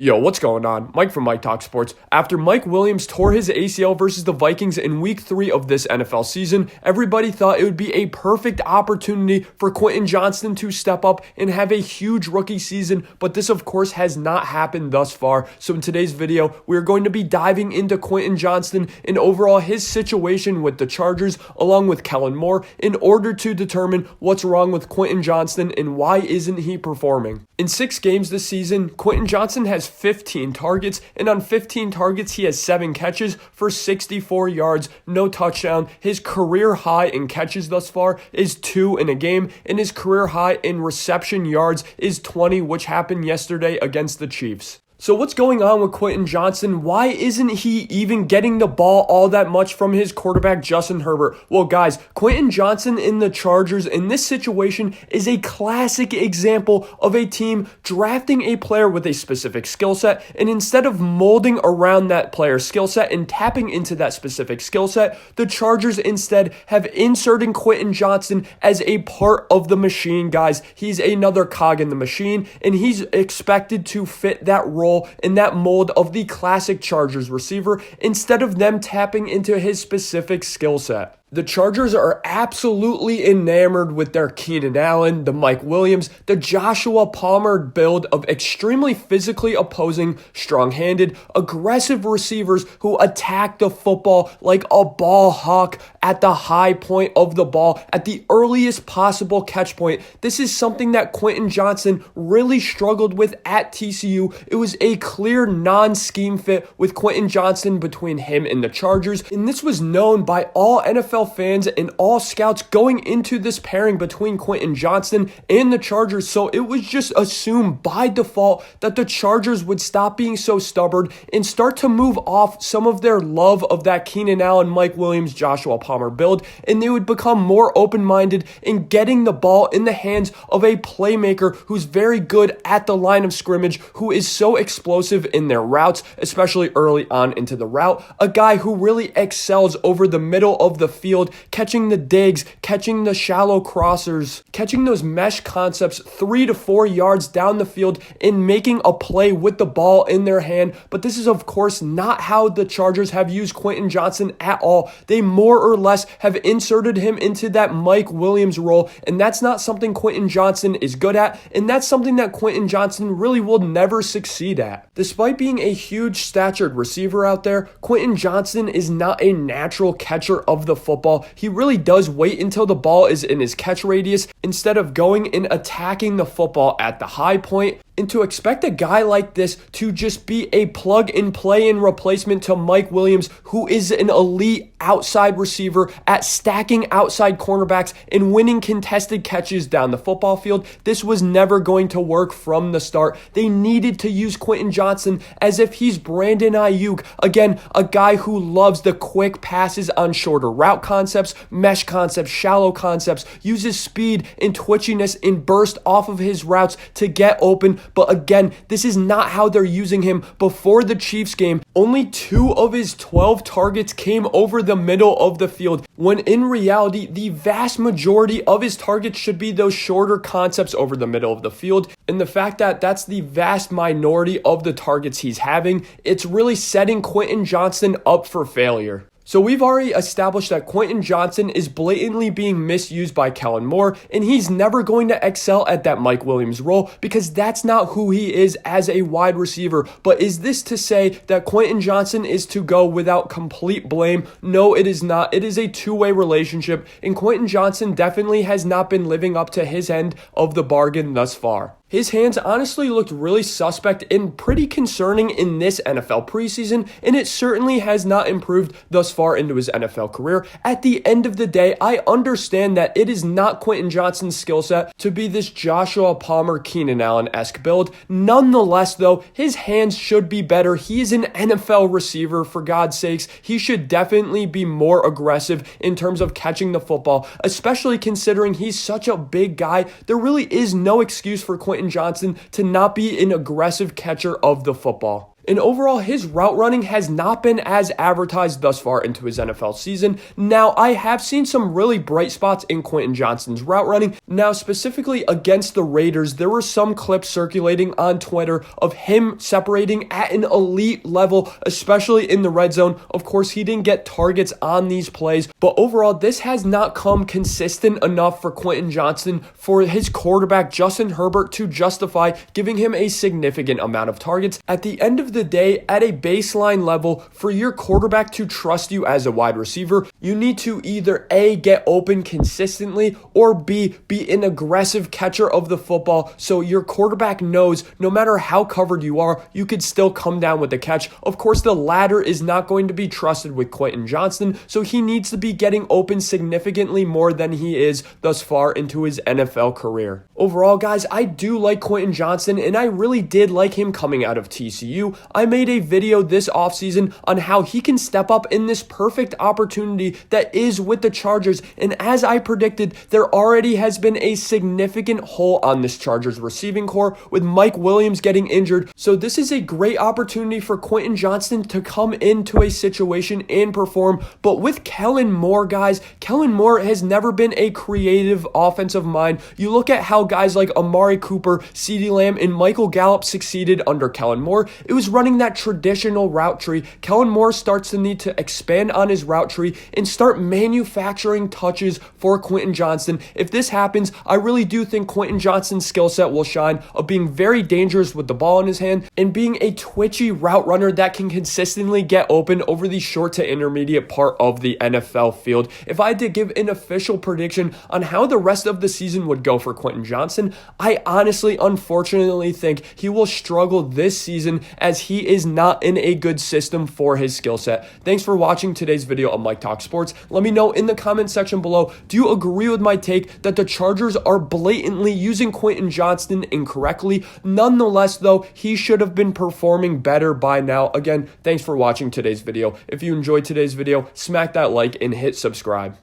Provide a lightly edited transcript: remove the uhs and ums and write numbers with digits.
Yo, what's going on? Mike from Mike Talk Sports. After Mike Williams tore his ACL versus the Vikings in week 3 of this NFL season, everybody thought it would be a perfect opportunity for Quentin Johnston to step up and have a huge rookie season, but this of course has not happened thus far. So in today's video, we're going to be diving into Quentin Johnston and overall his situation with the Chargers along with Kellen Moore in order to determine what's wrong with Quentin Johnston and why isn't he performing. In 6 games this season, Quentin Johnston has 15 targets, and on 15 targets, he has 7 catches for 64 yards, no touchdown. His career high in catches thus far is 2 in a game, and his career high in reception yards is 20, which happened yesterday against the Chiefs. So what's going on with Quentin Johnston? Why isn't he even getting the ball all that much from his quarterback, Justin Herbert? Well, guys, Quentin Johnston in the Chargers in this situation is a classic example of a team drafting a player with a specific skill set, and instead of molding around that player's skill set and tapping into that specific skill set, the Chargers instead have inserted Quentin Johnston as a part of the machine, guys. He's another cog in the machine, and he's expected to fit that role in that mold of the classic Chargers receiver instead of them tapping into his specific skill set. The Chargers are absolutely enamored with their Keenan Allen, the Mike Williams, the Joshua Palmer build of extremely physically opposing, strong-handed, aggressive receivers who attack the football like a ball hawk at the high point of the ball, at the earliest possible catch point. This is something that Quentin Johnston really struggled with at TCU. It was a clear non-scheme fit with Quentin Johnston between him and the Chargers, and this was known by all NFL fans and all scouts going into this pairing between Quentin Johnston and the Chargers, so it was just assumed by default that the Chargers would stop being so stubborn and start to move off some of their love of that Keenan Allen, Mike Williams, Joshua Palmer build, and they would become more open-minded in getting the ball in the hands of a playmaker who's very good at the line of scrimmage, who is so explosive in their routes, especially early on into the route, a guy who really excels over the middle of the field, catching the digs, catching the shallow crossers, catching those mesh concepts 3 to 4 yards down the field and making a play with the ball in their hand. But this is of course not how the Chargers have used Quentin Johnston at all. They more or less have inserted him into that Mike Williams role, and that's not something Quentin Johnston is good at, and that's something that Quentin Johnston really will never succeed at. Despite being a huge statured receiver out there, Quentin Johnston is not a natural catcher of the football. He really does wait until the ball is in his catch radius instead of going and attacking the football at the high point. And to expect a guy like this to just be a plug-and-play-in replacement to Mike Williams, who is an elite outside receiver at stacking outside cornerbacks and winning contested catches down the football field, this was never going to work from the start. They needed to use Quentin Johnston as if he's Brandon Ayuk. Again, a guy who loves the quick passes on shorter route concepts, mesh concepts, shallow concepts, uses speed and twitchiness and burst off of his routes to get open. But again, this is not how they're using him. Before the Chiefs game, only 2 of his 12 targets came over the middle of the field, when in reality, the vast majority of his targets should be those shorter concepts over the middle of the field. And the fact that that's the vast minority of the targets he's having, it's really setting Quentin Johnston up for failure. So we've already established that Quentin Johnston is blatantly being misused by Kellen Moore, and he's never going to excel at that Mike Williams role because that's not who he is as a wide receiver. But is this to say that Quentin Johnston is to go without complete blame? No, it is not. It is a two-way relationship, and Quentin Johnston definitely has not been living up to his end of the bargain thus far. His hands honestly looked really suspect and pretty concerning in this NFL preseason, and it certainly has not improved thus far into his NFL career. At the end of the day, I understand that it is not Quentin Johnston's skill set to be this Joshua Palmer, Keenan Allen-esque build. Nonetheless, though, his hands should be better. He is an NFL receiver, for God's sakes. He should definitely be more aggressive in terms of catching the football, especially considering he's such a big guy. There really is no excuse for Quentin Johnston to not be an aggressive catcher of the football. And overall, his route running has not been as advertised thus far into his NFL season. Now, I have seen some really bright spots in Quentin Johnston's route running. Now, specifically against the Raiders, there were some clips circulating on Twitter of him separating at an elite level, especially in the red zone. Of course, he didn't get targets on these plays, but overall, this has not come consistent enough for Quentin Johnston for his quarterback, Justin Herbert, to justify giving him a significant amount of targets. At the end of the day, at a baseline level, for your quarterback to trust you as a wide receiver, you need to either A, get open consistently, or B, be an aggressive catcher of the football so your quarterback knows no matter how covered you are, you could still come down with the catch. Of course, the latter is not going to be trusted with Quentin Johnston, so he needs to be getting open significantly more than he is thus far into his NFL career. Overall, guys, I do like Quentin Johnston, and I really did like him coming out of TCU. I made a video this offseason on how he can step up in this perfect opportunity that is with the Chargers, and as I predicted, there already has been a significant hole on this Chargers receiving core with Mike Williams getting injured, so this is a great opportunity for Quentin Johnston to come into a situation and perform. But with Kellen Moore, guys, Kellen Moore has never been a creative offensive mind. You look at how guys like Amari Cooper, CeeDee Lamb, and Michael Gallup succeeded under Kellen Moore. It was running that traditional route tree. Kellen Moore starts to need to expand on his route tree and start manufacturing touches for Quentin Johnston. If this happens, I really do think Quentin Johnston's skill set will shine of being very dangerous with the ball in his hand and being a twitchy route runner that can consistently get open over the short to intermediate part of the NFL field. If I had to give an official prediction on how the rest of the season would go for Quentin Johnston, I honestly, unfortunately think he will struggle this season as he is not in a good system for his skill set. Thanks for watching today's video of Mike Talk Sports. Let me know in the comment section below, do you agree with my take that the Chargers are blatantly using Quentin Johnston incorrectly? Nonetheless, though, he should have been performing better by now. Again, thanks for watching today's video. If you enjoyed today's video, smack that like and hit subscribe.